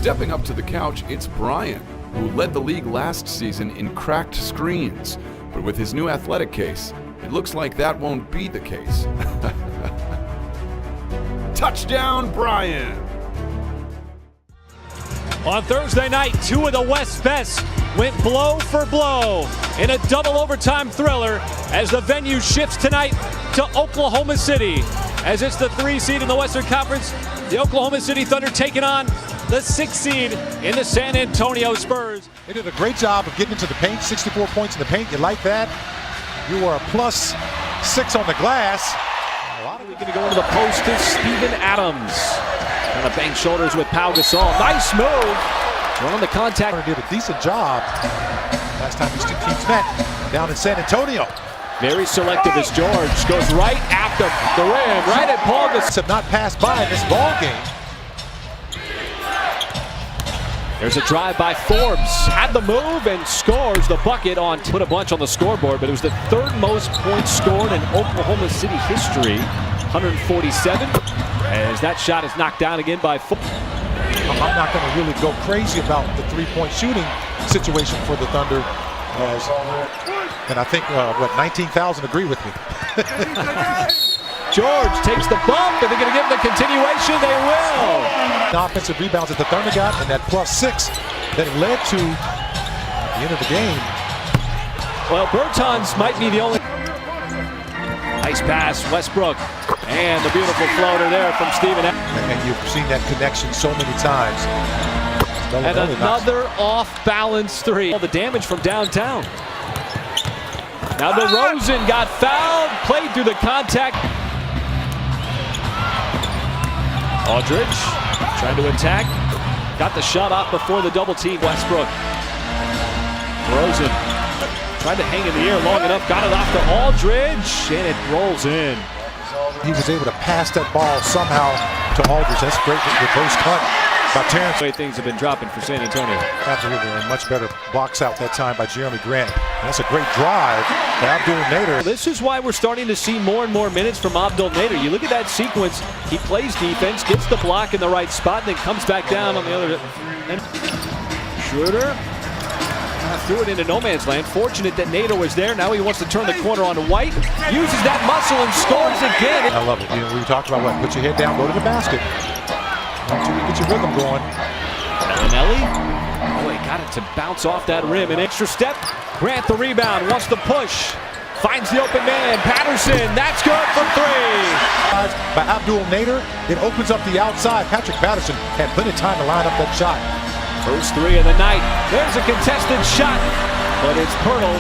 Stepping up to the couch, it's Brian, who led the league last season in cracked screens. But with his new athletic case, it looks like that won't be the case. Touchdown, Brian! On Thursday night, two of the West's best went blow for blow in a double overtime thriller as the venue shifts tonight to Oklahoma City. As it's the 3 seed in the Western Conference, the Oklahoma City Thunder taking on the 6 seed in the San Antonio Spurs. They did a great job of getting into the paint, 64 points in the paint. You like that? You are a +6 on the glass. We're going to go into the post to Steven Adams. On the bank shoulders with Pau Gasol. Nice move. On the contact. Did a decent job last time these two teams met down in San Antonio. Very selective as George goes right after the rim, right at Paul Gasol. Have not passed by in this ball game. There's a drive by Forbes. Had the move and scores the bucket on. Put a bunch on the scoreboard, but it was the 3rd most points scored in Oklahoma City history. 147. As that shot is knocked down again by Forbes. I'm not going to really go crazy about the 3-point shooting situation for the Thunder. And I think, 19,000 agree with me. George takes the bump, and they're going to give him the continuation. They will. The offensive rebounds that the Thunder got, and that +6 that led to the end of the game. Well, Bertans might be the only. Nice pass, Westbrook, and the beautiful floater there from Steven. And you've seen that connection so many times. And another off-balance 3. All the damage from downtown. Now DeRozan got fouled, played through the contact. Aldridge trying to attack. Got the shot off before the double team. Westbrook. DeRozan tried to hang in the air long enough. Got it off to Aldridge, and it rolls in. He was able to pass that ball somehow to Aldridge. That's great reverse cut by Terrence. The way things have been dropping for San Antonio. Absolutely, and much better box out that time by Jeremy Grant. And that's a great drive by Abdul Nader. This is why we're starting to see more and more minutes from Abdul Nader. You look at that sequence. He plays defense, gets the block in the right spot, and then comes back down on the other end. Schroeder threw it into no man's land. Fortunate that Nader was there. Now he wants to turn the corner on White. Uses that muscle and scores again. I love it. You know, we talked about what? Put your head down, go to the basket. Until you get your rhythm going. Bellinelli. Oh, he got it to bounce off that rim. An extra step. Grant the rebound. Wants to push. Finds the open man. Patterson. That's good for 3. By Abdul Nader, it opens up the outside. Patrick Patterson had plenty of time to line up that shot. First 3 of the night. There's a contested shot, but it's Pirtle.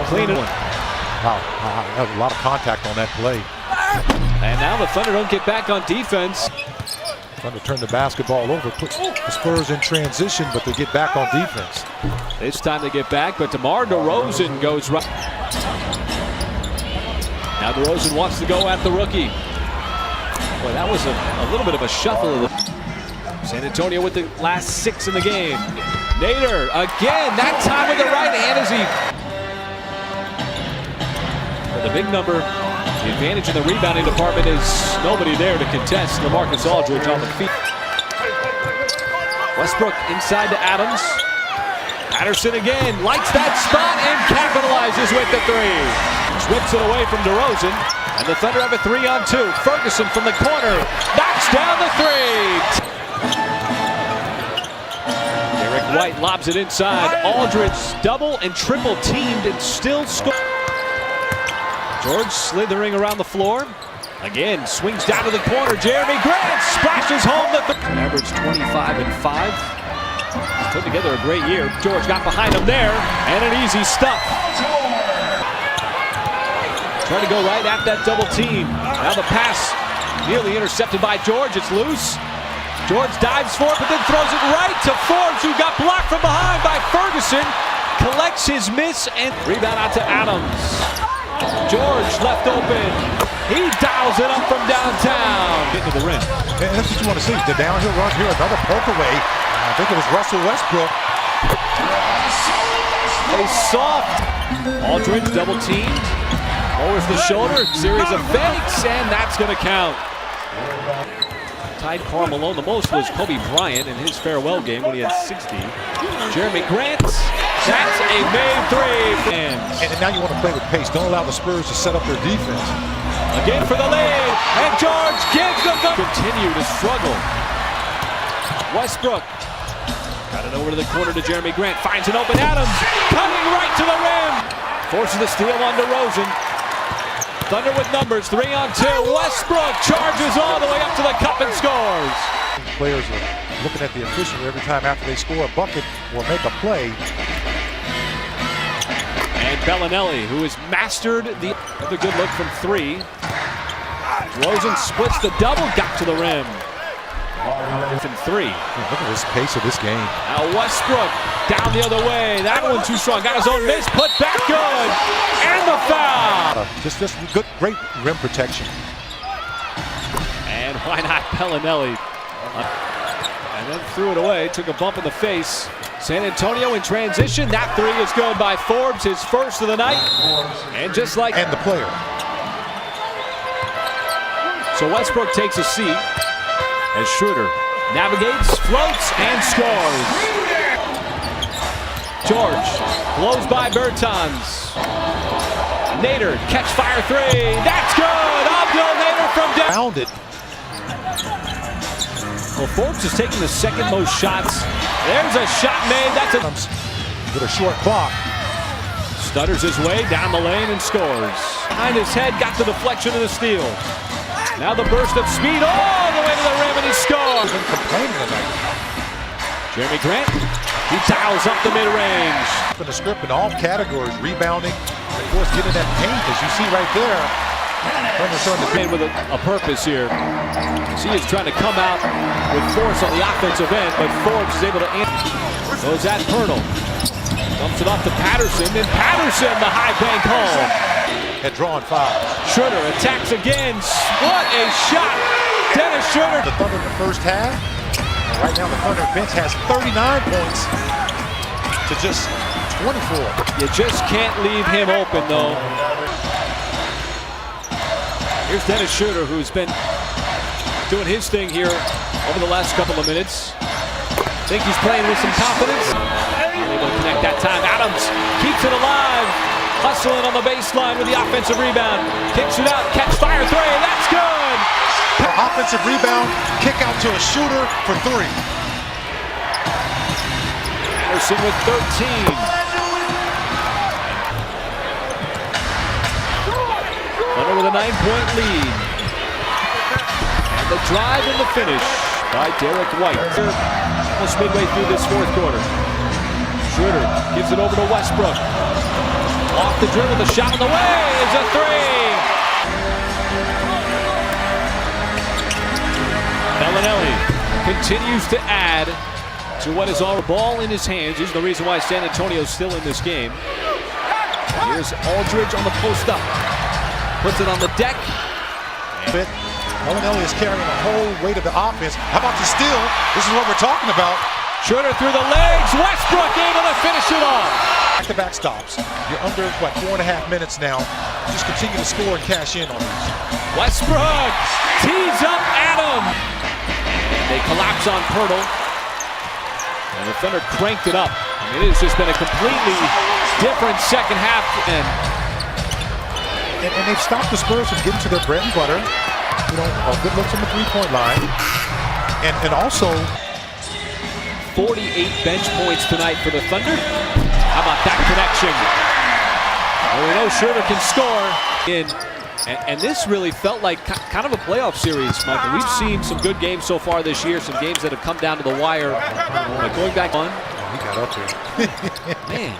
Clean it. Wow, that was a lot of contact on that play. And now the Thunder don't get back on defense. Trying to turn the basketball over, put the Spurs in transition, but they get back on defense. This time they get back, but DeMar DeRozan goes right. Now DeRozan wants to go at the rookie. Boy, that was a little bit of a shuffle. San Antonio with the last 6 in the game. Nader again, that time with the right hand as he. For the big number, the advantage in the rebounding department is nobody there to contest. LaMarcus Aldridge on the feet. Westbrook inside to Adams. Patterson again, likes that spot and capitalizes with the 3. Whips it away from DeRozan, and the Thunder have a 3-on-2. Ferguson from the corner, knocks down the 3. Derek White lobs it inside. Aldridge double and triple teamed and still scores. George slithering around the floor. Again, swings down to the corner. Jeremy Grant splashes home the average 25 and 5. He's put together a great year. George got behind him there, and an easy stuff. Trying to go right at that double team. Now the pass nearly intercepted by George. It's loose. George dives for it, but then throws it right to Forbes, who got blocked from behind by Ferguson. Collects his miss and rebound out to Adams. George left open. He dials it up from downtown. Getting to the rim. And that's what you want to see. The downhill run here, another poke away. I think it was Russell Westbrook. A soft. Aldridge double teamed. Lowers the shoulder. Series of fakes, and that's going to count. tied Karl Malone the most was Kobe Bryant in his farewell game when he had 60. Jeremy Grant, that's a made three. And now you want to play with pace. Don't allow the Spurs to set up their defense. Again for the lead, and George gives them the continue to struggle. Westbrook got it over to the corner to Jeremy Grant, finds an open Adams, cutting right to the rim. Forces the steal on DeRozan. Thunder with numbers, 3-on-2. Westbrook charges all the way up to the cup and scores. Players are looking at the official every time after they score a bucket or make a play. And Bellinelli, who has mastered the good look from three. DeRozan splits the double, got to the rim. From three. Look at this pace of this game. Now Westbrook down the other way. That one too strong. Got his own miss. Put back good. And the foul. Just good, great rim protection. And why not Bellinelli? And then threw it away. Took a bump in the face. San Antonio in transition. That three is good by Forbes. His first of the night. And just like. And the player. So Westbrook takes a seat as Schroeder navigates, floats, and scores. George blows by Bertans. Nader, catch fire three. That's good. Abdel Nader from down. Found it. Well, Forbes is taking the second most shots. There's a shot made. That's a with a short clock. Stutters his way down the lane and scores. Behind his head, got the deflection and the steal. Now the burst of speed all the way to the rim, and he scores. Complaining tonight. Jeremy Grant, he dials up the mid-range. In the script in all categories, rebounding, and of course getting that paint, as you see right there. And with a purpose here. He is trying to come out with force on the offensive end, but Forbes is able to answer. Goes at Pirtle. Dumps it off to Patterson, and Patterson, the high bank home. Had drawn fouls. Schroeder attacks again. What a shot! Dennis Schroeder. The Thunder in the first half. Right now the Thunder bench has 39 points to just 24. You just can't leave him open though. Here's Dennis Schroeder, who's been doing his thing here over the last couple of minutes. Think he's playing with some confidence. Able to connect that time. Adams keeps it alive. Hustling on the baseline with the offensive rebound. Kicks it out, catch fire three, that's good! Offensive rebound, kick out to a shooter for three. Patterson with 13. Thunder with a 9-point lead. And the drive and the finish by Derek White. Almost midway through this fourth quarter. Schroeder gives it over to Westbrook. Off the dribble, the shot on the way is a three. Bellinelli continues to add to what is all the ball in his hands. He's the reason why San Antonio is still in this game. Here's Aldridge on the post up. Puts it on the deck. Bellinelli is carrying the whole weight of the offense. How about the steal? This is what we're talking about. Schroeder through the legs. Westbrook able to finish it off. Back-to-back stops. You're under, 4.5 minutes now. Just continue to score and cash in on these. Westbrook tees up Adam. And they collapse on Pirtle. And the Thunder cranked it up. I mean, it has just been a completely different second half. And they've stopped the Spurs from getting to their bread and butter. You know, good looks on the three-point line. And also 48 bench points tonight for the Thunder. How about that connection? Well, we know Schroeder can score. And this really felt like kind of a playoff series, Michael. We've seen some good games so far this year, some games that have come down to the wire. Like going back on. He got up here. Man.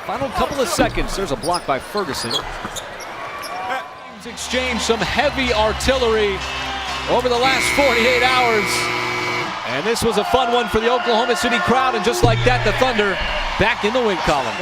Final couple of seconds. There's a block by Ferguson. Exchange some heavy artillery over the last 48 hours. And this was a fun one for the Oklahoma City crowd. And just like that, the Thunder back in the win column.